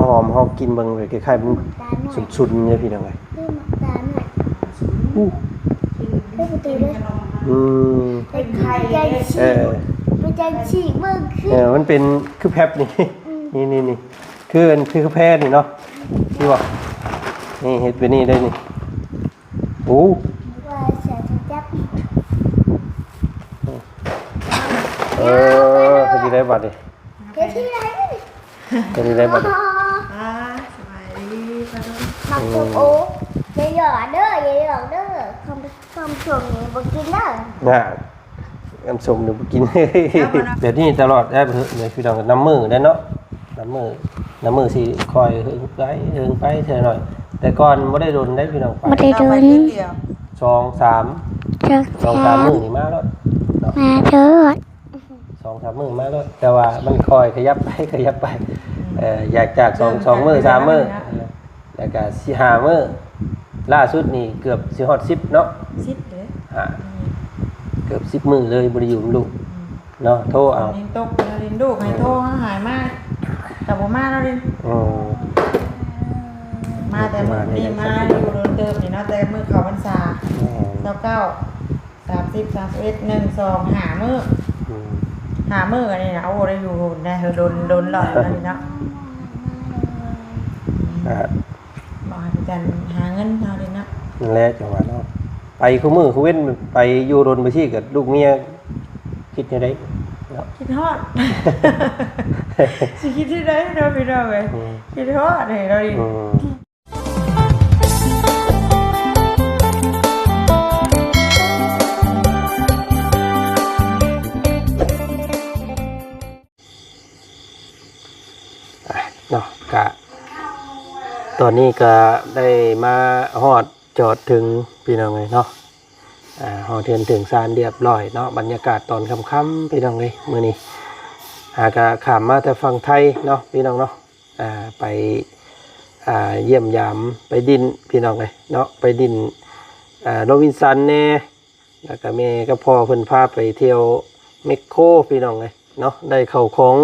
หอมเฮากินเบิ่งเลยคล้ายๆมันสุดๆเนี่ยพี่น้องเอ้ยอู้อืมมันจะฉีกเบิ่งขึ้นมันเป็นคือแพบนี่นี่คือแพทย์นี่เนาะนี่บ่นี่เฮ็ดเป็นนี่ได้นี่โอ้ว่าเสียจับพอดีได้บัตรดิเฮ็ดที่ไหนพอดีได้บัตรสบายดีป้าดุมักโอ้อย่าหยอดเด้ออย่าหยอดเด้อคำชมนี่บ่กินเด้อน่ะน้ำส้มเดี๋ยวกินเดี๋ยวนี้ตลอดได้เถอะเดี๋ยวพี่น้องน้ำมือได้เนาะน้ำมือสิคอยหึงไปเท่าหน่อยแต่ก่อนไม่ได้โดนได้พี่น้องไปไม่ได้โดน2-3มื้อนี่มาแล้วมาเถิด2-3มื้อมาแล้วแต่ว่ามันคอยขยับไปอยากจาก2 มื้อ3 มื้อแล้วก็4-5 มื้อล่าสุดนี่เกือบสิฮอด10เนาะ10เด้อเกือบ10 มื้อเลยบ่ได้อยู่ลูกเนาะโทรเอาลินตกลินลูกให้โทรหายมากแต่บ่มาแล้วลินมาแต่นี่มาอยู่โดนเติมนี่เนาะแต่มื้อเข้าพรรษา29 30 31 1 2 5มื้อ5มื้อกันนี่นะโอ้ได้อยู่ได้โดนหลอดแล้วนี่เนาะบ่ให้จันหาเงินเอาดิเนาะนั่นแหละจังหวะเนาะไปคู่มือคู่เว้นไปอยู่โดนไปที่กับลูกเมียคิดจังได๋คิดฮอดสิคิดที่ได้เนาะพี่น้องเอ้ยคิดฮอดให้เราดิเนาะกะตอนนี้ก็ได้มาฮอดจอดถึงพี่น้องเลยเนาะฮอดถึงซานเรียบร้อยเนาะบรรยากาศตอนค่ำๆพี่น้องเลยมื้อนี้ก็ข้ามมาแต่ฝั่งไทยเนาะพี่น้องเนาะไปเยี่ยมยามไปดินพี่น้องเลยเนาะไปดินโรบินสันแน่แล้วก็แม่ก็พ่อเพิ่นพาไปเที่ยวเม็กโกพี่น้องเลยเนาะได้เข้าของ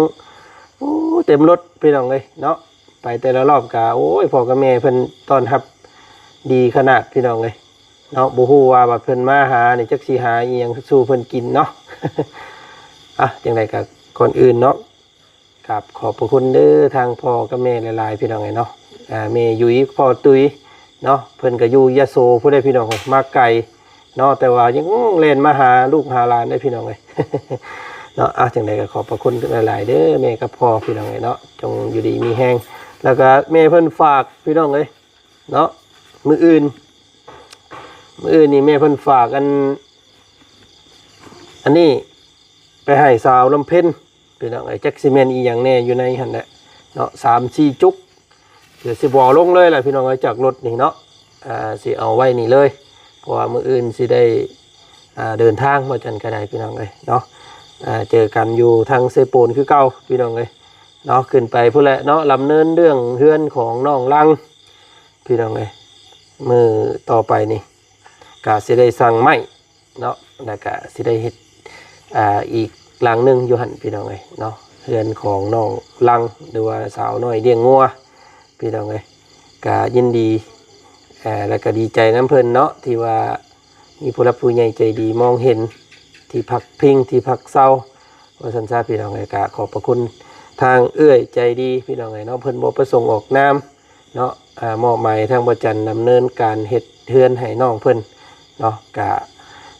เต็มรถพี่น้องเลยเนาะไปแต่ละรอบกะโอ้ยพ่อกับแม่เพิ่นต้อนรับดีขนาดพี่น้องเลยเนาะบ่ฮู้ว่าบัดเพิ่นมาหานี่จักสิหาอีหยังสู่เพิ่นกินเนาะ จังได๋ก็ก่อนอื่นเนาะครับขอบพระคุณเด้อทางพ่อกับแม่หลายๆพี่น้องเนาะแม่ยุ้ยพ่อตุ้ยเนาะเพิ่นก็อยู่ยะโสผู้ใดพี่น้องมาไกลเนาะแต่ว่ายังเล่นมาหาลูกหาหลานได้พี่น้องเลย เนาะจังได๋ก็ขอบพระคุณหลายๆเด้อแม่กับพ่อพี่น้องเนาะจงอยู่ดีมีแฮงแล้วก็แม่เพิ่นฝากพี่น้องเลยเนาะมื้ออื่นนี่แม่เพิ่นฝากอันนี้ไปให้สาวลำเพ็ญพี่น้องจักสิแม่นอีหยังแน่อยู่ในหั่นแหละเนาะ3-4 จุกเดี๋ยวสิบ่ลงเลยล่ะพี่น้องจากรถนี่เนาะสิเอาไว้นี่เลยเพราะว่ามื้ออื่นสิได้เดินทางมาจันก็ได้พี่น้องเนาะเจอกันอยู่ทางเซโปนคือเก่าพี่น้องเนาะขึ้นไปพุ่นแหละเนาะลำเนินเรื่องเฮือนของน้องลังพี่น้องมือต่อไปนี่กะสิได้สั่งไม้เนาะแล้วก็สิได้เฮ็ดอีกหลังนึงอยู่หั่นพี่น้องเนาะเฮือนของน้องลังหรือว่าสาวน้อยเลี้ยงงัวพี่น้องกะยินดีแล้วก็ดีใจน้ำเพิ่นเนาะที่ว่ามีผู้รับผู้ใหญ่ใจดีมองเห็นที่พักพิงที่พักเศร้าว่าสันซาพี่น้องกะขอบพระคุณทางเอื้อยใจดีพี่น้องเนาะเพิ่นบ่ประสงค์ออกนามเนาะมอบหมายทางบ่จันดำเนินการเฮ็ดเฮือนให้น้องเพิ่นเนาะกะ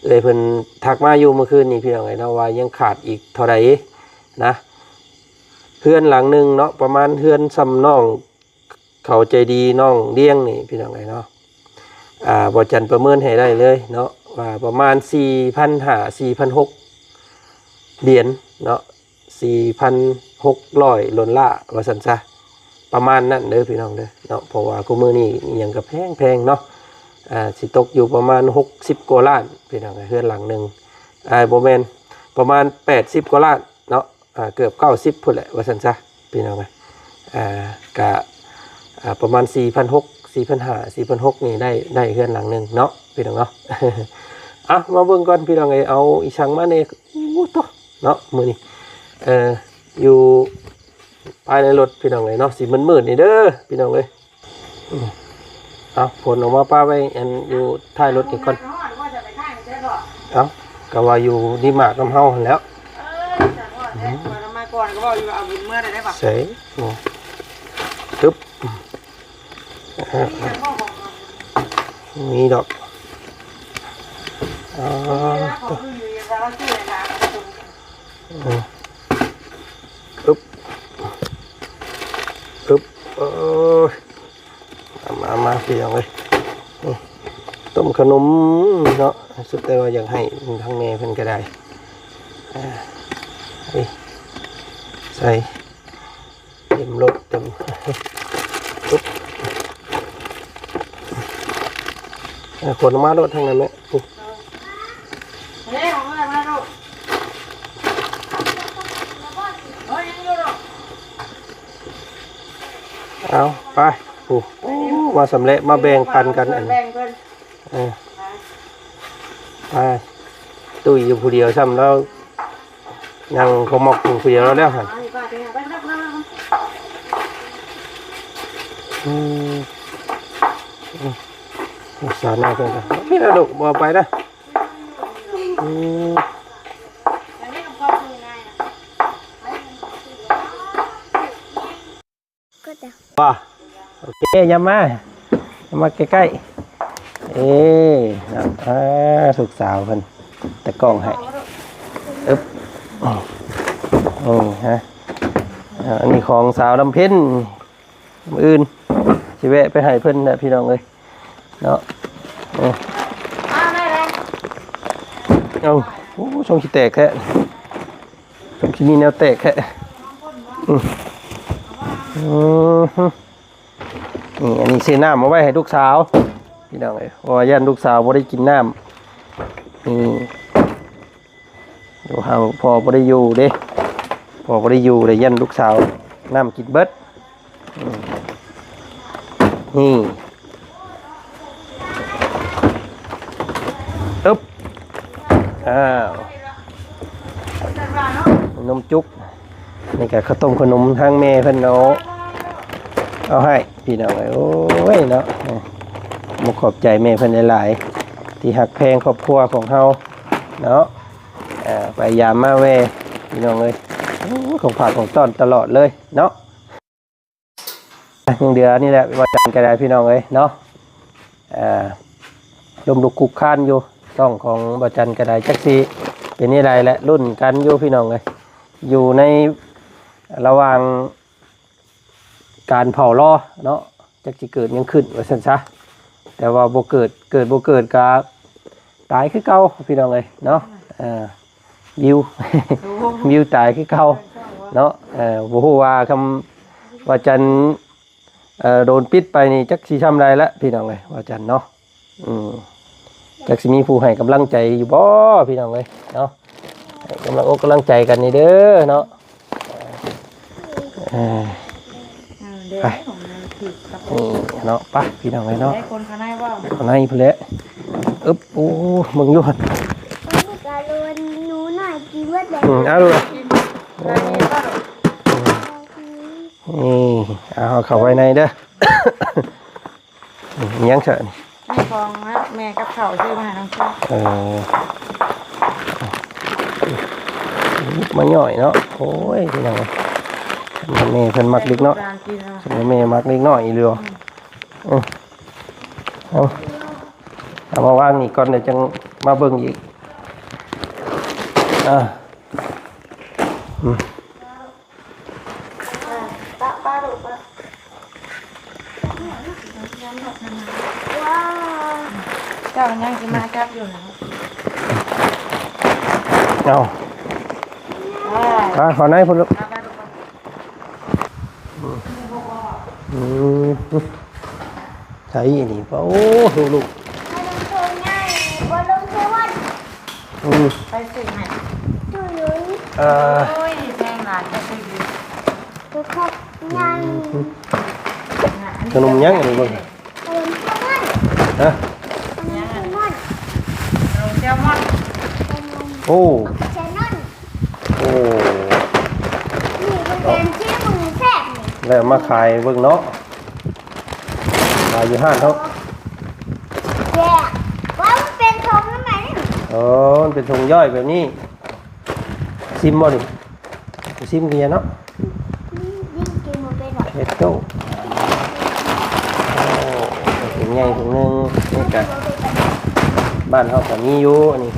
เอ้ยเพิ่นทักมาอยู่เมื่อคืนนี้พี่น้องเนาะว่ายังขาดอีกเท่าใดนะเฮือนหลังนึงเนาะประมาณเฮือนซ้ำน้องเขาใจดีน้องเลี้ยงนี่พี่น้องเนาะบ่จันประเมินให้ได้เลยเนาะว่าประมาณ 4,500-4,600 เหรียญเนาะ 4,600 ล้านล่าว่าซั่นซะประมาณนั้นเด้อพี่น้องเด้อเนาะเพราะว่ากูมื้อนี้อีหยังก็แพงเนาะสิตกอยู่ประมาณ60กว่าล้านพี่น้องเฮือนหลังนึงบ่แม่นประมาณ80กว่าล้านเนาะเกือบ90พุ่นแหละว่าซั่นซะพี่น้องก็ประมาณ 4,500-4,600 นี่ได้เฮือนหลังนึงเนาะพี่น้องเนาะ มาเบิ่งก่อนพี่น้องเอาอีช่างมาเนี่ยโอ้โตเนาะมื้อนี้อยู่ ภายในรถพี่น้องเลยเนาะสีมืดๆนี่เด้อพี่น้องเลยเอาผลออกมาป้าไว้อันอยู่ท้ายรถนี่ก่อนเอาก็ว่าอยู่ดีมากน้ำเฮาหั่นแหล้ว มาก่อนก็บอกอยู่เอาบุญเมื่อได้ปะ ใส่ตึ๊บมีดอกตึ๊บตึ๊บมาพี่น้องเลยต้มขนมเนาะสุดแต่ว่าอยากให้ทางแม่เพิ่นก็ได้ใส่เต็มรถเต็มปุ๊บขนมารถทางนั้นไหมปุ๊บ เฮ้ยของอะไรมาลูกเฮ้ยยังอยู่หรอ เอาไปปุ๊บมาสำเร็จมาแบ่งปันกันอัน แบ่งกัน ไปตุ้ยอยู่ผู้เดียวซ้ำแล้วยังเขาหมอกอยู่ผู้เดียวแล้วหันสารหน้าเพื่อนกันพี่นะลูกบอกไปนะป่ะโอเคยำมาใกล้ๆสุกสาวเพิ่นตะกล้องให้อึ๊บฮะอันนี้ของสาวลำเพ็ญอื่นสิแวะไปให้เพิ่นนะพี่น้องเอ้ยเนาะเอาโอ้ช่องขี้แตกแค่ช่องขี้มีแนวแตกแค่นี่อันนี้ซื้อน้ำมาไว้ให้ลูกสาวพี่น้องเอ้ยเพราะว่าย่านลูกสาวบ่ได้กินน้ำนี่ดูhowพอบ่ได้อยู่เด้พอบ่ได้อยู่เลยย่านลูกสาวน้ำกินเบิดนี่อึ๊บนมจุกนี่ก็ข้าวต้มขนมทางแม่เพิ่นเอาให้พี่น้องโอ้ยเนาะมุกขอบใจแม่เพิ่นหลายๆที่หักแพงครอบครัวของเฮาเนาะไปยามมาแวพี่น้องเลยของฝากของต้อนตลอดเลยเนาะยังเดือนี่แหละว่าจันกระไดพี่น้องเลยเนาะลมลุกคุกคานอยู่ต้องของบาจันกระไดจักซีเป็นนี่ไรแหละรุ่นกันอยู่พี่น้องเลยอยู่ในระหว่างการเผาล่อเนาะจักสิเกิดยังขึ้นว่าซั่นซะแต่ว่าบ่เกิดบ่เกิดก็ตายคือเก่าพี่น้องเลยเนาะวิว วิวตายคือเก่าเนาะบ่ฮู้ว่าคำว่าจันโดนปิดไปนี่จักสิทำไรละพี่น้องเลยว่าจันเนาะจักสิมีผู้ให้กำลังใจอยู่บ่พี่น้องเลยเนาะกำลังอกกำลังใจกันนี่เด้อเนาะไปเนาะไปพี่น้องเลยเนาะคนข้างในว่าข้างในพุ่นแหละอึ๊บโอ้มึงอยู่หั่นการวนหนูหน่อยกินเวทเลยเอาดูนี่เอาเข้าไว้ในเด้อยังเฉยนี่ฟองนะแม่กับเขาซื้อมาให้น้องซื้อมาหน่อยเนาะโอ้ยพี่น้องมันแม่เพิ่นมักเล็กเนาะสมัยแม่มักเล็กน้อยอีเรือเอามาวางนี่ก่อนเดี๋ยวจังมาเบิ่งอีกเจ้ายังจะมาจับอยู่นะเอาขอไหนพุ่นลูกใช่นี่ป่ะโอ้ลูกไปสิไหนโอ้ยแพงหลานจะซื้อขนมยังอันนี้บ้างฮะเจ้ามอนโอ้แชนนอนโอ้นี่เป็นที่มือ แล้วมาขายเบิ่งเนาะขายอยู่ห้างเขา แยกว่ามันเป็นทงนั่นไหม อ๋อมันเป็นถุงย่อยแบบนี้ซิมบ่ดิซิมเกียเนาะ ยิ่งกินมันเป็นหรอ เฮ็ดโตถุงใหญ่ถุงนึงนี่ก็บ้านเฮาก็มีอยู่อันนี้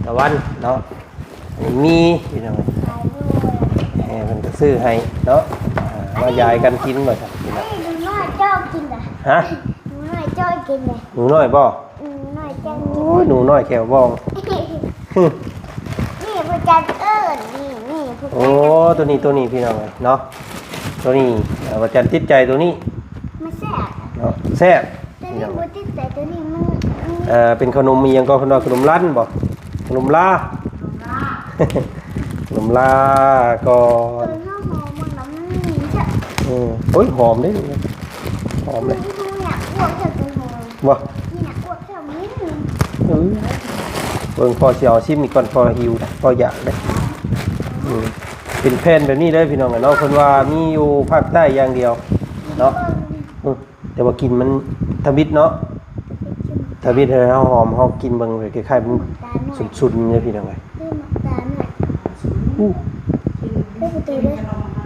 ตะวันเนาะอันนี้มีพี่น้อง ขายด้วย เพิ่นก็ซื้อให้เนาะมายายกันกินบ่ครับพี่น้อง ดูน้อยเจ้ากินอ่ะ ฮะ ดูน้อยเจ้ากินเลย หนูน้อยบ่ น้อยเจ้า โอ้ยหนูน้อยแขวบ้อง นี่พระจันทร์เอิญนี่พระ โอ้ จันทร์ ตัวนี้พี่น้องเนาะตัวนี้ว่าจันติดใจตัวนี้ มาแซ่บ เนาะแซ่บ ตัว พี่ นี้ น้อง บุตรแต่ตัวนี้มัน เป็นขนมมีหยังก็ขนมลั่นบ่ขนมลา ขนมลาก่อ ตัวน ข้าวหอมมันน้ำนี่ใช่ โอ้ยหอมเด้หอมเลย ที่อยากอ้วกเธอตัวหอม บ่ ที่อยากอ้วกเธอนิดนึง เบิ่งพอสิเอาชิมอีกก่อนพอหิวพออยากเด้เป็นแผ่นแบบนี้เด้อพี่น้องเนาะเพิ่นว่ามีอยู่ภาคใต้อย่างเดียวเนาะแต่ว่ากินมันทมิดเนาะทมิดให้เฮาหอมเฮากินเบิ่งเลยคล้ายๆมัน ตาหน่อย สุดๆเนี่ยพี่น้องเอ้ย เพิ่มตาหน่อยเพิ่มประตูด้วย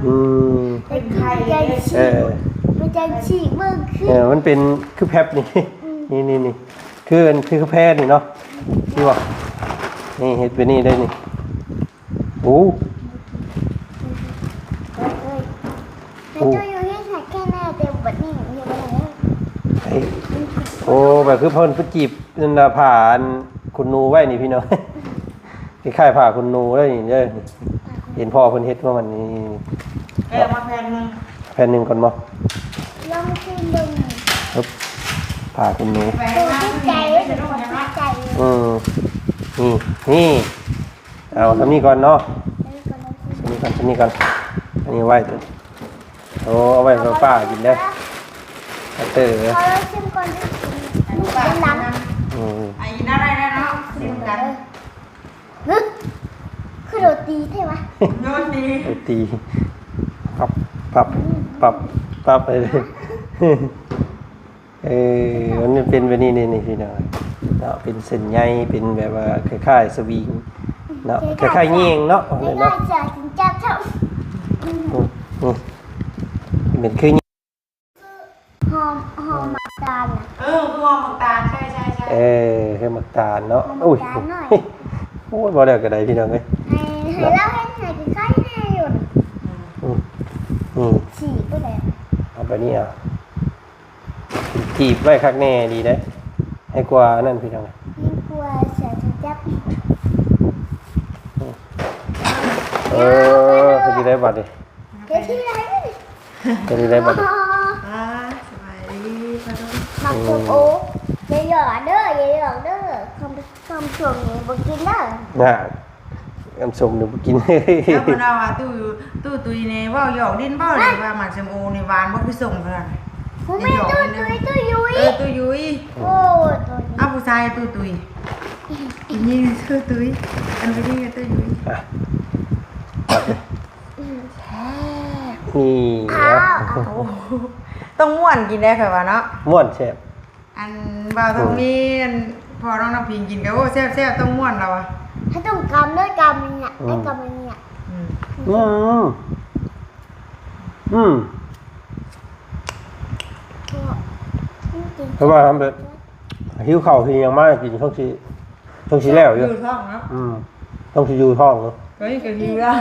อืม เป็นไข่ใจฉี เอก อ เป็นใจฉีกเบิ่งขึ้น มันเป็นคือแพบนี่ นี่คืออันคือแพทย์นี่เนาะนี่บ่นี่เฮ็ดเป็นนี่ได้นี่โอ้ แต่ตัวอยู่ที่ไหนแค่แน่เต็มบัดนี้อยู่ไหน ไอ้โอ้แบบคือเพิ่นจีบนั่นน่ะผ่าอันคุณนูไว้นี่พี่น้อง คล้ายๆผ่าคุณนูได้นี่เด้อเห็นพ่อเพิ่นเฮ็ดว่ามันนี่ แกมาแพงนึง แผ่นหนึงก่อนบ่ ลองชิมดู ปึ๊บผ่าคุณนู แพง ตัว มาก ที่ ใจ ใจตัวที่ใจ นี่เอาทำนี่ก่อนเนาะทำนี่ก่อนอันนี้ไว้ตัวโอ้เอาไว้ให้ป้ากินได้อเตอร์ พอเราชิมก่อนลูกเป็นน้ำ ไอ้น่าได้แล้วเนาะสิมกัน ฮึคือโรตีใช่ไหม โยนดี ไปตีปับไปเลยมันเป็นแบบนี้นี่พี่น้องเนาะเป็นเส้นใยเป็นแบบว่าคล้ายๆสวิงเนาะคล้ายๆเงี้ยงเนาะ ไม่ได้ เนาะ จะกินจับเท่า เป็นคือ หอมหมักตาล คือมองตาใช่คือหมักตาลเนาะอุ้ยโอ้ยบ่ได้ก็ได้พี่น้องเอ้ย ให้เราให้ใส่กินไข่แน่อยู่ฉีกไปเลย เอาไปนี่เอาจีบไว้คักแน่ดีได้ให้กว่านั่นพี่น้อง ยิ่งกลัวเสียจับ พอดีได้บัตรดิ เดี๋ยวที่ไหน พอดีได้บัตร สบายดีค่ะทุก หมักส้มโอ๊กอย่าหยอดเด้อคำชมนี้บอกกินเด้อ น่ะน้ำส้มหนูกิน แล้วคนเราอ่ะตู้ตุยเนี่ยว่าหยอกดิ้นเบ้าเลยว่าหมักเซมโอในวานบ่ไปส่งเพื่อน ผมไม่ตุ้ยยุ้ย ตู้ยุ้ย โอ้ตัวนี้ อ้าวผู้ชายตู้ตุยนี่ตู้ตุยอันไปนี่ตู้ยุ้ย นี่ ต้องม่วนกินได้ค่ะว่าเนาะ ม่วนแซ่บ อันบ่าวตรงนี้พอน้องน้ำพิงกินก็โอ้แซ่บต้องม่วนเราอ่ะ ให้ต้องกำด้วยกำเนี่ยไอ้กำเนี่ย เพราะว่าทำแบบหิวเข่าวทียังมากกินช่องชีแล้วอยู่ ท้องเนาะ ต้องชีอยู่ท้องเนาะ ก็ยังก็หิวแล้ว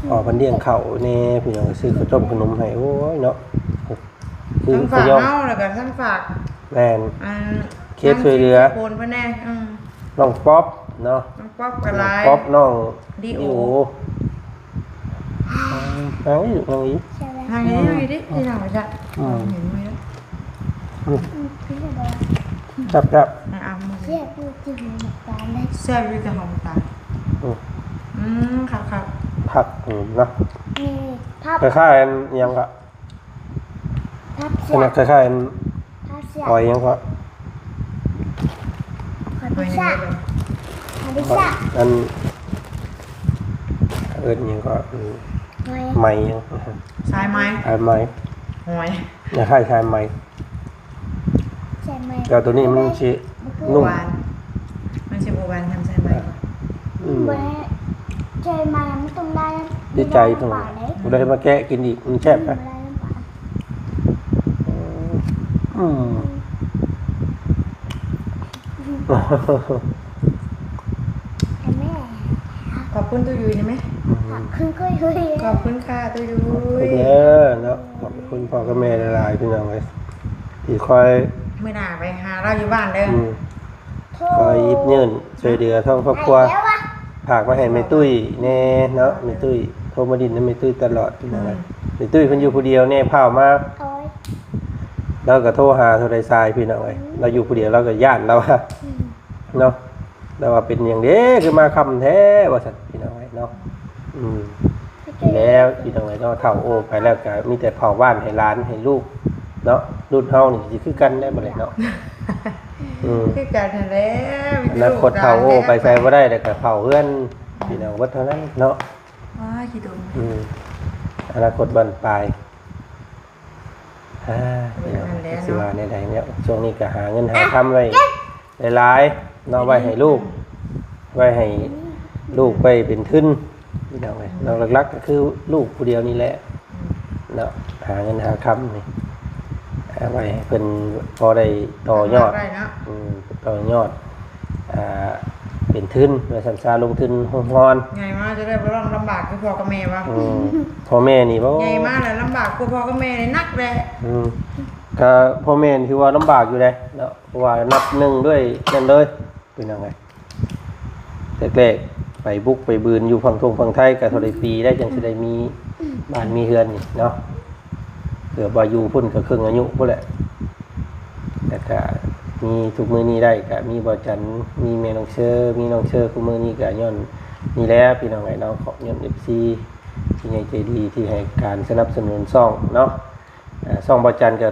อ๋อพันเลี้ยงเข่าเนี่ยพี่น้องซื้อข้าวต้มขนมให้โอ้ยเนาะคือ ทั้ง ข ฝาก ยอม เฮาแล้วก็ทั้งฝาก แมน อัน เคสช่วยเหลือ โคนเพิ่นแน่ น้องป๊อปเนาะ น้องป๊อปกระไร ป๊อปน้อง ดิโอ น้องอีน้องอี ใช่ไหม ทางนี้ดูดิที่ไหนจ้ะเห็นไหม ครับ อ่ะมือ เรียกพูดจริงหมดตาได้ แซ่บอยู่กับหอมตาครับ ผักเนาะ มีภาพ คล้ายๆอันยังก็ เสีย คล้ายๆอัน ภาพเสีย หอยยังก็ ขอพิซซ่าขอพิซซ่า อันเอิญยังก็ ไหมยัง สายไม้ ชายไหม หอย อย่าให้ชายไหม ใช่ไหม แต่ตัวนี้มันชิ โบ นุ่ม วานมันชื่อโบวานทำสายไม้ก่อน บ่ได้ใช่ไหมมันต้องได้ ดีใจตรงกูได้มาแกะกินอีกมันแซ่บ ได้ นะ น้ำปลา อืม แต่แม่ ขอบคุณตู้ยุ้ยได้ไหม ผักขึ้นก็ยุย ขอบคุณค่ะตู้ยุ้ ขอบคุ ย ณเด้อเนาะขอบคุณพ่อกับแม่หลายๆพี่น้องเลยที่คอย มื่อหน้าไปหาเราอยู่บ้านเด้อ คอยยิบยืนช่วยเหลือทั้งครอบครัว แล้ววะ ฝากมาให้แม่ตุ้ยแน่เนาะแม่ตุ้ยโทรมาดินนะแม่ตุ้ยตลอดพี่น้องเลยแม่ตุ้ยเพิ่นอยู่ผู้เดียวแน่พาวมา โอ้ย แล้วก็โทรหาโทรได้ทรายพี่น้องเลยเราอยู่ผู้เดียวเราก็ย่านแล้วอะเนาะแล้วว่าเป็นอย่างเด้คือมาคำแท้ว่าสัตว์พี่น้องเลยเนาะแล้วพี่น้องเลยเนาะเฒ่าโอ้ไปแล้วก็มีแต่เผาบ้านให้หลานให้ลูกเนาะรุ่นเฮานี่สิคือกันได้บ่เลยเนาะ คือการนั่นแหล้ว อนาคตเผาโอ้ไปใส่บ่ได้แต่ก็เผาเพื่อนพี่น้องวัดเท่านั้นเนาะ ว้าขี้ดม อนาคตบันปลายสิว่าในใดเนี่ยช่วงนี้ก็หาเงินหาทำไว้หลายๆเนาะไว้ให้ลูก ไว้ให้ลูกไปเป็นทุนพี่น้องเลยเราหลักๆก็คือลูกผู้เดียวนี่แหละเนาะหาเงินหาคำนี่ไว้ให้เพิ่นพอได้ต่อยอด ได้เนาะ ต่อยอดเป็นทุนมาสัญชาลงทุนห้องฮอน ไงมาจะได้บ่ต้องลำบากคือพ่อกับแม่วะ พ่อแม่นี่บ่ ไงมาแล้วลำบากคือพ่อกับแม่เลยนักเลย ก็พ่อแม่นี่คือว่าลำบากอยู่เลยเนาะเพราะว่านับหนึ่งด้วยนั่นเลยเป็นยังไงแรกๆไปบุกไปบืนอยู่ฝั่งทงฝั่งไทยกับทรปีได้จังสิได้มีบ้านมีเฮือนนี่เนาะเกือบว่าอยู่พุ่นกับครึ่งอายุพุ่นแหละแต่ก็มีทุกมือนี้ได้ก็มีบ่จันมีแม่น้องเชอมีน้องเชอทุกมือนี้ก็ย้อนนี่แหละพี่น้องไอ้น้องขอย้อน FC ที่ใหญ่ใจดีที่ให้การสนับสนุนซ่องเนาะซ่องบ่จันก็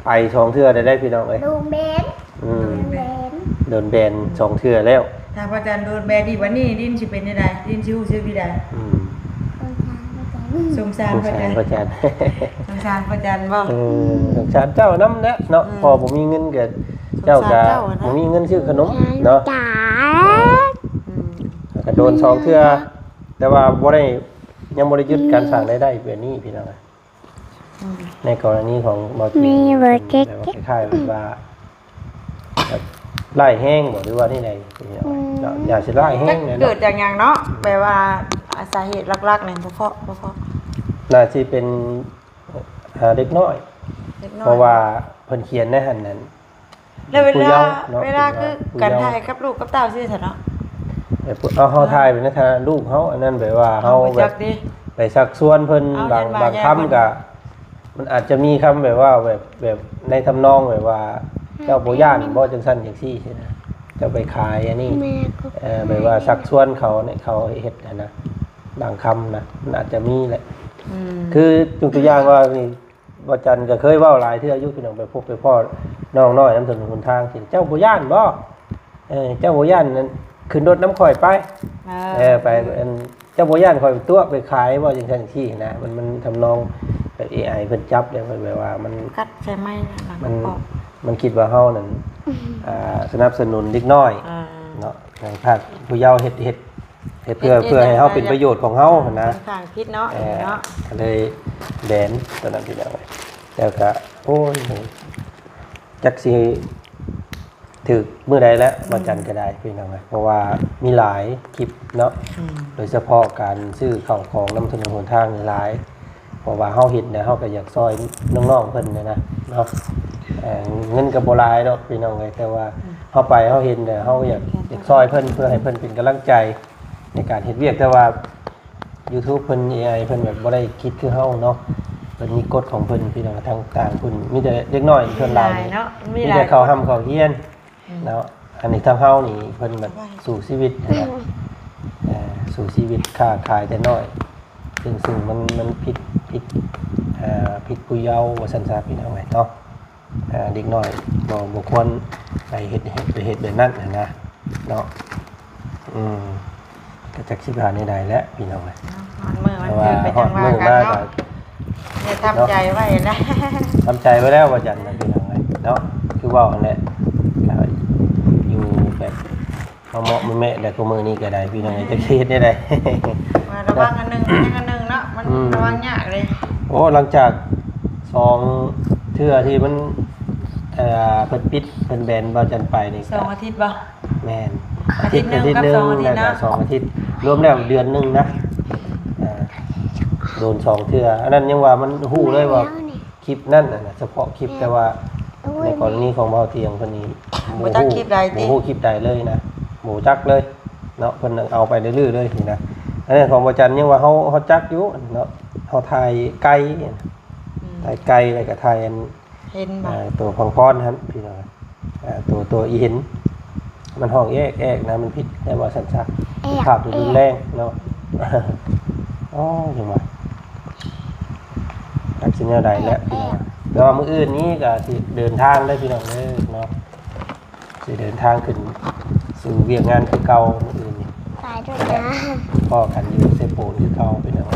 ไป2เทื่อได้พี่น้องเอ้ย ดูเบน ม เบน โดนแบน2เทื่อแล้ว ถ้าพ่อจันโดนแบดีวันนี้ดินสิเป็นยังไงดินสิฮู้ชื่อพี่ใด สงสาร สง พ่อ สา จั ร น พระจันทร์ สงสารพ่อจันบ่ สงสารเจ้าน้ำเนาะพอผมมีเงินเกิดเจ้าก็ผมมีเงินซื้อขนมเนาะ จ๋า ก็โดน2เทื่อแต่ว่าบ่ได้ยังบ่ได้ยึดการสร้างรายได้แบบนี้พี่น้องในกรณีของบ่จริงแบบคล้ายๆแบบว่าไล่แห้งบ่หรือว่านี่ใดพี่น้องอยากสิไล่แห้งเนี่ย เกิ เนาะ ดจากหยังเนาะแปลว่าสาเหตุหลักๆเนี่ยบ่เพราะ น่าสิเป็นเด็กน้อย เล็กน้อย เพราะว่าเพิ่นเขียนในหั่นนั้น แล้วเว ผู้ ลา เยาว์เนาะ เวลาคือ ผู้ การ เยาว์ ถ่ายกับลูกกับเต้าซื่อซะเนาะ เอาเฮาถ่ายเป็นนะลูกเฮาอันนั้นแบบว่าเฮา บ่ แบ จั บ กดิ ไปสักส่วนเพิ่น เอา บาง เห็นว่า บาง แย่ คำก็มันอาจจะมีคำแบบว่าแบบในทำนองแบบว่าเจ้าบ่ย่านบ่จังซั่นจังซี่ใช่นะเจ้าไปขายอันนี้ แม่ก็ แบบว่าสักส่วนเขาเนี่ยเขาเฮ็ดนะบางคำนะมันอาจจะมีแหละ คือตัวอย่างว่านี่ว่าจันก็เคยเว้าหลายเทื่ออายุพี่น้องไปพบไปพ่อน้องน้อยน้ำถนนหนทางสิเจ้าบ่ย่านบ่เจ้าบ่ย่านนั้นขึ้นรถน้ำข่อยไปไปเจ้าบ่ย่านข่อยตัวไปขายบ่จังซั่นจังซี่นะมันทำนองแบบ AI เพิ่นจับได้แบบว่ามัน กัดใช่ไหมหลัง มัน ปอก มันคิดว่าเฮานั่นสนับสนุนเด็กน้อยเนาะในภาคผู้เยาว์เฮ็ดเพื่อให้เฮาเป็นประโยชน์ของเฮานะ ทางพิษเนาะเนาะ ก็เลยแบนตอนนั้นพี่น้องแล้วก็โอ้ยจักสิถึกมื้อใดแล้วบ่จันก็ได้พี่น้องเพราะว่ามีหลายคลิปเนาะโดยเฉพาะการซื้อข้าวของนำถนนหนทางนี่หลายเพราะว่าเฮาเฮ็ดเนี่ยเฮาก็อยากซอยน้องๆเพิ่นนะเนาะเงินก็บ่หลายดอกพี่น้องแต่ว่าเฮาไปเฮาเห็นเนี่ยเฮาอยากซอยเพิ่นเพื่อให้เพิ่นเป็นกำลังใจในการเฮ็ดเวียกแต่ว่า YouTube เพิ่น AI เพิ่นแบบบ่ได้คิดคือเฮาเนาะเพิ่นมีกฎของเพิ่นพี่น้องทางต่างเพิ่นมีแต่เด็กน้อยเพิ่นหลาย เนาะ มีแต่เขาห้ำเขาเฮียนเนาะอันนี้ทางเฮานี่เพิ่นแบบสู่ชีวิตนะสู่ชีวิตค้าขายแต่น้อยซึ่งมันผิดผู้เยาว์ว่าซั่นซะพี่น้องเนาะเด็กน้อยบ่ควรไปเฮ็ดแบบนั้นนะเนาะ ก็จักสิบาทในใดแล้วพี่น้องเลย มันมือมัน แต่ว่า คือไป ฮอ จั ด งหวะ มือ กัน มาก เนาะเนี่ยทำใจไว้นะ ทำใจไว้แล้วว่าจันนะพี่น้องเลยเนาะคือว่าอันนี้ก็อยู่แบบเหมาะแม่แต่ก็มือนี้ก็ได้พี่น้องเลยจะคิดได้ มาระวังอันหนึงอันหนึงเนาะมันระวังยากเลย โอ้หลังจากสองเทื่อที่มันเพิ่นปิดเพิ่นแบนบ่จันไปนี่ 2 อาทิตย์บ่ แม่น อาทิตย์หนึ่งกับสองอาทิตย์นะ แล้วก็2 อาทิตย์รวมแล้วเดือนหนึงนะโดน2 เทื่ออันนั้นยังว่ามันฮู้เลยว่าคลิปนั่นน่ะเฉพาะคลิปแต่ว่าในกรณีของเบาเตียงเพิ่นนี่ บ่จักคลิปใด ห ติ มูฮู้คลิปใดเลยนะหมูจักเลยเนาะเพิ่นเอาไปเรื่อยๆเลยนี่นะอันนั้นของบ่จันยังว่าเฮาจักอยู่เนาะเฮาถ่ายไก่ถ่ายไก่แล้วก็ถ่ายอัน เห็นบ่ ตัวพังพรครับพี่น้องตัวอีเห็นมันห้องแอกนะมันผิดแต่ว่าสัญชาติภาพรุนแรงเนาะ อ๋อจังหวะตักสินแนวใดแล้วพี่น้องแต่ว่ามื้ออื่นนี้ก็สิเดินทางได้พี่น้องเด้อเนาะสิเดินทางขึ้นสู่เวียกงานคือเก่ามื้ออื่นนี่ ตายด้วยนะ พ่อกันอยู่เซโปนคือเก่าพี่น้อง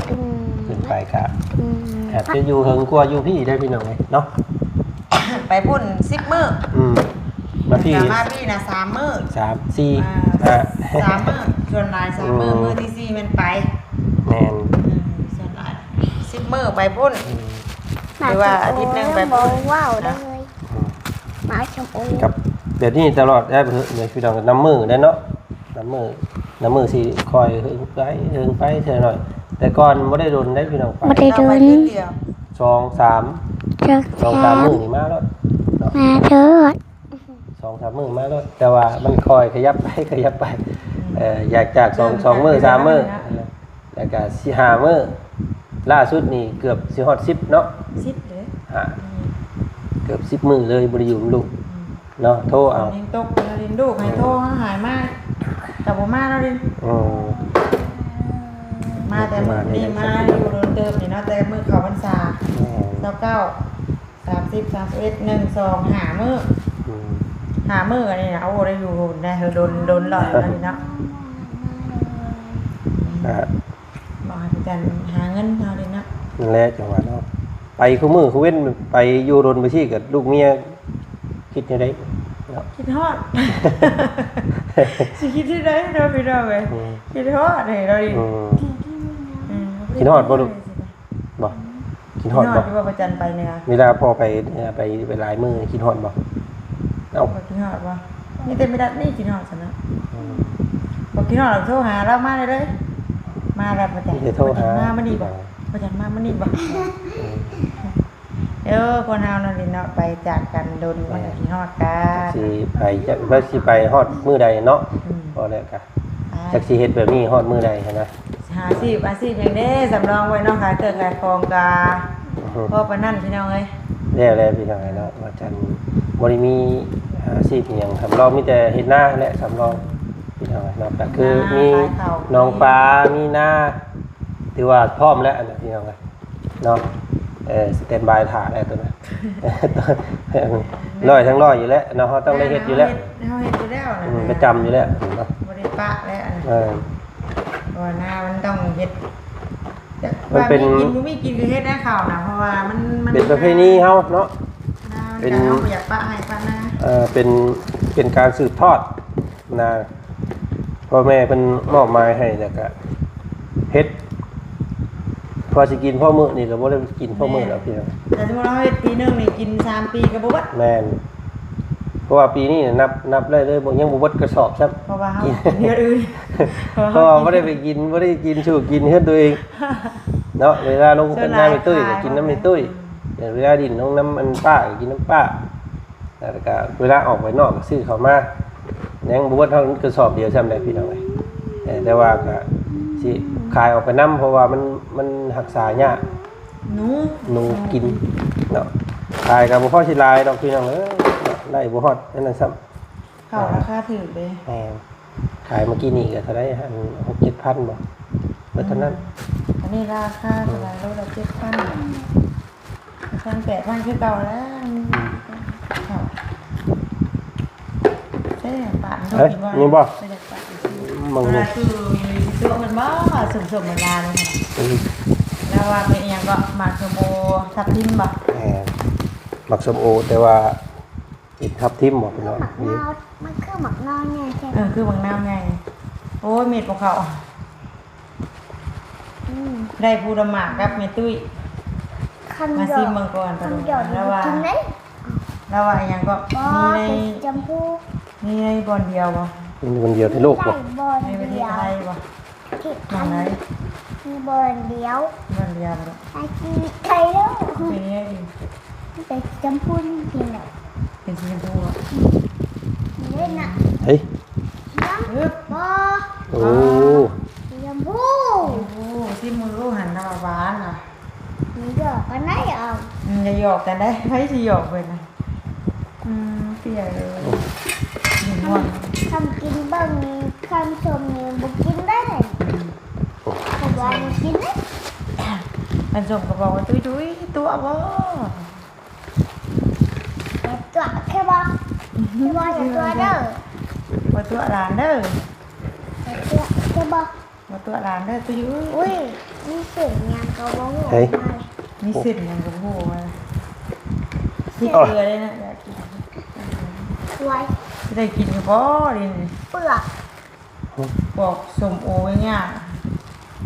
ขึ้นไปก็แอบจะอยู่เฮิงกว่าอยู่พี่ได้พี่น้องเนาะ ไปพุ่น10 มื้อ มาพี่ กลับมาพี่น่ะ3 มื้อ 3 4 3 มื้อส่วนหลาย3 มื้อมื้อที่4มันไป แม่น ส่วนหลาย10 มื้อไปพุ่น หรือว่าอาทิตย์หนึ่งไป มองว้าวได้เลยหมาชมพู กับเดี๋ยวนี้ตลอดได้เดี๋ยวพี่น้องน้ำมือได้เนาะน้ำมือสิคอยเฮิงไปเท่าหน่อยแต่ก่อนไม่ได้โดนได้พี่น้องไป ไม่ได้โดน เดียว 2-3 เจอ 2-3 มื้อนี่มาแล้ว มาเถิด 2-3 มื้อมาแล้วแต่ว่ามันคอยขยับไปอยากจาก2 มื้อ3 มื้อแล้วก็4 5 มื้อล่าสุดนี่เกือบสิฮอด10เนาะ 10เลย เกือบ10 มื้อเลยบ่ได้อยู่กับลูกเนาะโทรเอา ยังตกเราเรียนลูกให้โทรหายมาแต่บ่มาเราเรียน อือ มาแต่มื้อนี้มาอยู่โดนเติมนี่เนาะแต่มื้อเข้าพรรษา29 30 31 1 2 5มื้อ5มื้ออันนี้นะเอาได้อยู่ได้โดนหลอดแล้วนี่เนาะบอกให้พี่จันหาเงินเอาดิเนาะ นั่นแหละจังหวะเนาะไปคู่มือคู่เว้นไปอยู่รนไปที่กับลูกเมียคิดยังไงเนาะ คิดฮอด สิคิดที่ไหนเราพี่น้องเอ้ยคิดฮอดให้เราดิ คิดฮอดบ่ลูกบ่คิดฮอดบ่ ที่ว่าประจันไปเนี่ย เวลาพ่อไปเนี่ยไปหลายมือคิดฮอดบ่เอ้า คิดฮอดบ่นี่เต็มไม่ได้นี่คิดฮอดซะนะบ่คิดฮอดเราโทรหาเรามาเลยมาแล้วประจัน จะโทรหา มามื้อนี้บ่ประจันมามื้อนี้บ่คนเฮานั่นนี่เนาะไปจากกันโดนมันก็คิดฮอดกัน สิไปจักว่าสิไปฮอดมื้อใดเนาะพอแล้วก็จักสิเฮ็ดแบบนี้ฮอดมื้อใดนะ หาอาชีพอย่างเด้สำรองไว้เนาะขายเครื่องขายของกาพ่อปานนั่นพี่น้องเอ้ย แล้วพี่น้องเนาะว่าจันบ่ได้มีอาชีพอิหยังสำรองมีแต่เฮ็ดนาและสำรองพี่น้องเนาะก็คือมีน้องปลามีนาถือว่าพร้อมแล้วอันนั้นพี่น้องเนาะสแตนบายถ่าแล้วตัวนั้นร้อยทั้งร้อยอยู่แล้วเนาะเฮาต้องได้เฮ็ดอยู่แล้ว เฮาเฮ็ดอยู่แล้วนะ ประจำอยู่แล้วเนาะ บ่ได้ปะแล้วอันนั้น เออ เพราะว่าหน้ามันต้องเฮ็ด มันเป็น ว่ามีกินคือเฮ็ดได้ข้าวนะเพราะว่ามัน เป็นประเพณีเฮาเนาะ เป็ เป็น น เฮาบ่อยากปะให้ปะนะ เป็นการสืบทอดนะพ่อแม่เพิ่นมอบหมายให้แล้วก็เฮ็ดพอสิกินพ่อมื้อนี่ก็บ่ได้กินพ่อมื้อแล้วพี่น้อง แต่สมมุติเราเฮ็ดปีนึงนี่กิน3ปีก็บ่เบิด แม่นเพราะว่าปีนี้เนี่ยนับเลยบ่ยังบ่เบิดกระสอบครับ เพราะว่าเฮาเดือนอื่น เพราะว่าบ่ได้ไปกินบ่ได้กินชูกินเฮือนตัวเองเนาะเวลาลงกันน้ำไม่ตุ้ยก็กินน้ำไม่ตุ้ยเวลาดินลงน้ำมันป้าก็กินน้ำป้าแล้วก็เวลาออกไปนอกก็ซื้อเข้ามายังบ่เบิดเท่ากระสอบเดียวซ้ำได้พี่น้องเอ้ยแต่ว่าก็สิขายออกไปนํเพราะว่ามันรักษายาก หนูกินเนาะขายกับบ่พอสิหลายดอกพี่น้องเอ้ยได้บ่ฮอดนั่นน่ะซ้ำ ข้าวราคาถูกเลย แพงขายเมื่อกี้นี่ก็เท่าไหร่ฮะ6-7,000บ่เบิดเท่านั้น อันนี้ราคาเท่าไหร่โลละ7,000 8,000คือเก่าแล้วครับใช่ปะ เฮ้ยนี่บ่ ใช่ปะ มึง เวลาคือ ตัวมันบ่สมๆมันลาเลยค่ะแล้วว่าเป็นอีหยังก็หมากชมโอทับทิมบ่ แหมหมักส้มโอแต่ว่าอีกทับทิมบอกพี่น้อง หมัก นี่ นาวมันคือหมักนาวเนี่ยใช่ไหม คือบางน้ำไงโอ้ยเม็ดของเขา อืม ได้ผู้ดำหมากกับเมตุ้ย คัน มา หย ซิ อ ม ด เมืองก่อนตอน คัน นี้ หยอด แล้วว่า กินไหม แล้วว่าอย่างก็ บ่ มีใน เป็นจำพู มีในบอลเดียวบ่ นี่คนเดียวในโลกบอก บอล ในประเท เดี ศ ยว ไทยบ่ ที่ มองไหน มีบอลเดียว บอลเดียวบ่ ไอ้ที่ไทยแล้ว เป็นยังไงดี เป็นจำพูจริงๆเนี่ย เป็นสีชมพูอ่ะ เล่นน่ะ เฮ้ย น้ำ อึ๊บบ อ โอ้ จำพู โอ้โหซิมือลูกหันหน้าหวานอ่ะ มีหยอกกันไหนเอา จะหยอกกันได้ไผสิหยอกเพิ่นน่ะเปียเลยหนึ่งวัน ทำกินบ้างคำชมเนี่ยบุกินได้เลยแต่ว่าบุกินได้ อันส่งก็บอกว่าตุ้ยตัวบ่ แต่ตัวแค่บอกแค่บอกอย่าตัวเด้อ ว่าตัวหลานเด้อ แต่ตัวแค่บอก ว่าตัวหลานเด้อตุ้ย อุ้ยมีเสียงยังก็บอกว่า เฮ้ย มีเส้นหยังกับโหว่าพริกเกลือเลยนะอยากกิน ไว้ จะได้กินกับบ่ดินี่ เปลือก บอกสมโอง่าย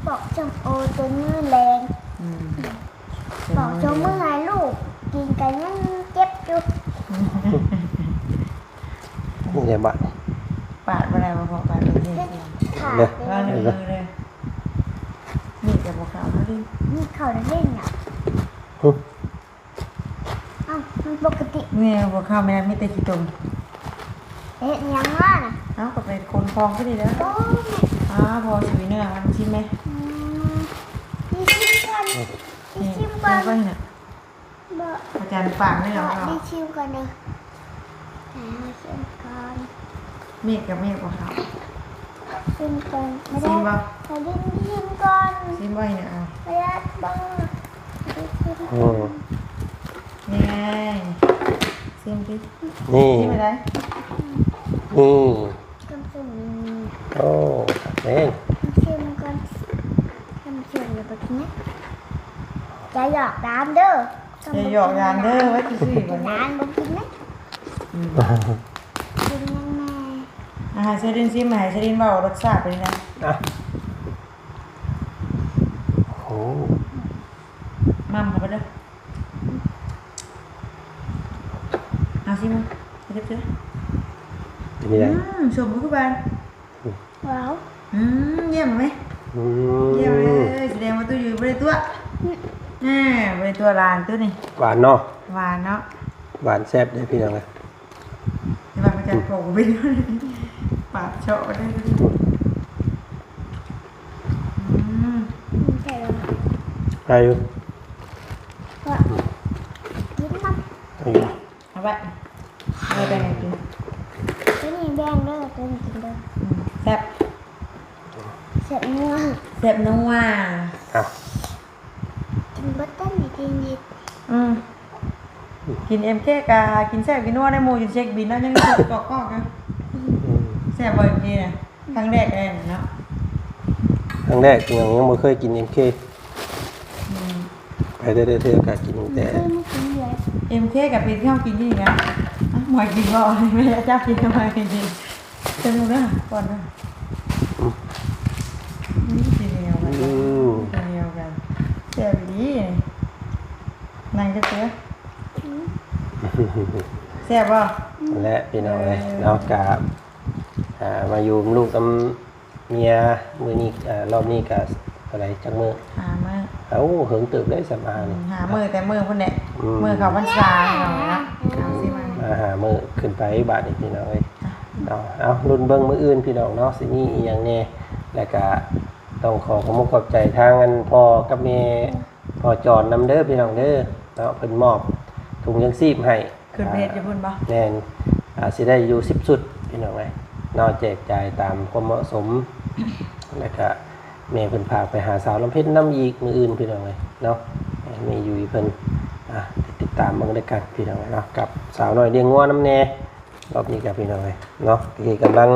บอกจมโอตัวมือแรง ๆอืม บอกจมมือให้ลูกกินกันยังเจ็บอยู่ นี่แหละบ้าน ปาดบ่ได้บ่พอปาดเลยนี่ ขาด เนี่ย ไป ว่า เล เลย ยเลยนี่จะบ่ขาวแล้วดิ นี่เขาเล่นอ่ะ หึ อ้าวมันปกติ เนี่ยบ่ขาวแม่มีแต่ขี้ตม เอ๊ะยังว่าน่ะ เอ้าก็ไปคนคลองก็ดีแล้ว โอ้ย พอสุยเนื้อมันชิมไหม นี่ชิมกัน นี่ นี่ชิม ไป กัน น่ะ บ่ อาจารย์ฝากนี่เหรอ นี่ชิมกันเนอะชิมกัน เมฆกับเมฆบ่ขาว ชิมกันไม่ ชิ ได้ มบ่ ไม่ได้ชิมก่อน ชิมบ่เนี่ยเอา ไม่ได้บ้างชิม อืม นี่ไงชิมดิ นี่ ชิมไปได้ นี่ กันชิม โอ้เอง ชิมกันชิมเลยแบบนี้จะหยอกน้ำเด้อ อย่าหยอกยานเด้อไว้ซื่อๆบ่เนี่ย น้ำบ่กินไหม อืม กินยังไง อาหารเซรินซิมมาให้เซรินเว้ารสชาติเป็นไง อ่ะโอ้ มั่มเข้าไปเด้อเอาสิมึงไปเด้อ เป็นยังไง ชมทุกบ้าน ว้าว เยี่ยมไหม อื เยี่ยมเล ม ยแสดงว่าตัวอยู่บริตัวบริตัวลานตัวนี่ หวานเนาะ หวานเนาะ หวานแซ่บได้พี่น้องเลย จะมาจัดโผล่ไปด้วยปาดเฉาะไปได้ด้วยอืม ใช่แล้ว ไปอยู่ ว่ากินมัน ไปอยู่ เอาไปเอาไปไหนกิน ตัวนี้แบ่งเด้อตัวนี้กินเด้อ แซ่บ เสร็จเนื้อ แซ่บนัว อ่ะ กินบัตเติ้ลกินยิบ กินเอ็มเคกากินแซ่บกินนัวได้โมจนเช็คบินแล้วยังถูกกอกๆกัน อืม แซ่บบ่อยจริงนะครั้งแรกเลยเนาะ ครั้งแรกยังไม่เคยกิน MK ไปได้เทื่อๆก็กินแต่ เคยไม่กินเลย เอ็มเคกับเป็นที่ห้องกินที่นี่นะหมอยกินบ่ไม่ได้จ้ากินทำไมกินจะรู้นะก่อนนะกินเดียวกัน อืม กินเดียวกันแซ่บดีนั่งจะเสือแซ่บป่ะ และพี่น้องเลยเนาะกับมาอยู่กับลูกกับเมียมือนี้รอบนี้ก็อะไรจังมือ หามือ เอ้าเหิงตึกได้สำอางนี่ หามือแต่มือคนเนี่ยมือเขาพรรษาเรานะเอาสิมา มาหามือขึ้นไปบาทนี่พี่น้องเลยเอารุ่นเบิ้งมืออื่นพี่น้องเนาะสินี่อีหยังแน่แล้วก็ต้องขอขอบคุณขอบใจทางอันพ่อกับแม่พ่อจอนนำเด้อพี่น้องเด้อเนาะเพิ่นมอบถุงยังชีพให้ ขึ้นเพจจะพูดป่ะ แน่นสิได้อยู่10สุดพี่น้องเลยนอกแจกจ่ายตามความเหมาะสม แล้วก็แม่เพิ่นพาไปหาสาวลำเพ็ญน้ำอีกมืออื่นพี่น้องเลยเนาะแม่อยู่อีเพิ่นติดตามเบิ่งด้วยกันพี่น้องเลยเนาะกับสาวน้อยเลี้ยงงัวน้ำแน่รอบนี้กับพี่น้องเลยเนาะที่กำลัง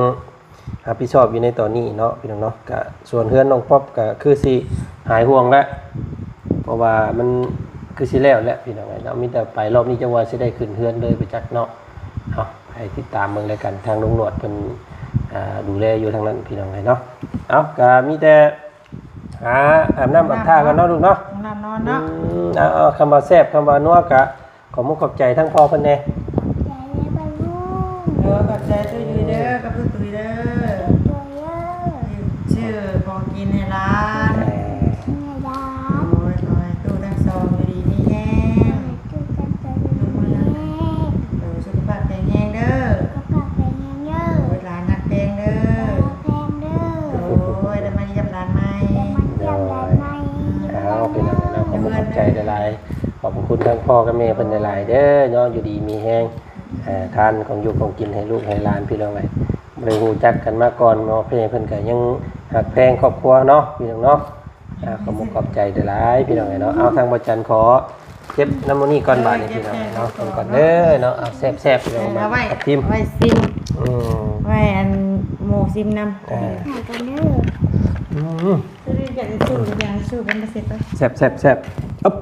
รับผิดชอบอยู่ในตอนนี้เนาะพี่น้องเนาะก็ส่วนเฮือนน้องป๊อปก็คือสิหายห่วงแล้วเพราะว่ามันคือสิแล้วแหละพี่น้องเนาะมีแต่ไปรอบนี้จังว่าสิได้ขึ้นเฮือนเลยไปจักเนาะเอาให้ติดตามเบิ่งแล้วกันทางลุงหนวดเพิ่นดูแลอยู่ทางนั้นพี่น้องเนาะเอาก็มีแต่หาอาบน้ำอาบท่ากันเนาะลูกเนาะ นอนนอนเนาะ เอาคำว่าแซ่บคำว่านัวกะขอมุกขอบใจทั้งพ่อเพิ่นแน่ ยายแม่ไปนู่น กับใจตัวอยู่เด้อกับตัวเด้อ ตัวเยอะ ชื่อของกินในร้าน แม่ดา โอ้ยโอ้ยตู้ทั้งสองอยู่ดีมีแห้ง จุกันใจแม่ สุขภาพแข็งแรงเด้อ ก็ปากเป็นยังเยอะ โอ้ยร้านนักเพลงเด้อ แพงเด้อ โอ้ยได้มาเยี่ยมร้านใหม่ แต่มันยังได้ไหม เอาพี่น้องเนาะขอมุกขอบใจหลายๆขอบคุณทั้งพ่อกับแม่เพิ่นหลายๆเด้อเนาะอยู่ดีมีแฮงทานของอยู่ของกินให้ลูกให้หลานพี่น้องไว้บ่ได้ฮู้จักกันมาก่อนเนาะเพิ่นก็ยังหักแพงครอบครัวเนาะพี่น้องเนาะขอมุกขอบใจหลายๆพี่น้องเนาะเอาทางบ่จันขอเก็บน้ำมันนี่ก่อนบาดนี้พี่น้องเนาะก่อนเด้อเนาะเอาแซ่บๆพี่น้องมา เอาไว้ ทิม ไว้ซิม อืม ไว้อันหมูซิมนำ หายกันเด้อ อืม ซื้ออย่างสู้เป็นมาเสร็จไป แซ่บแซ่บแซ่บอ๊บ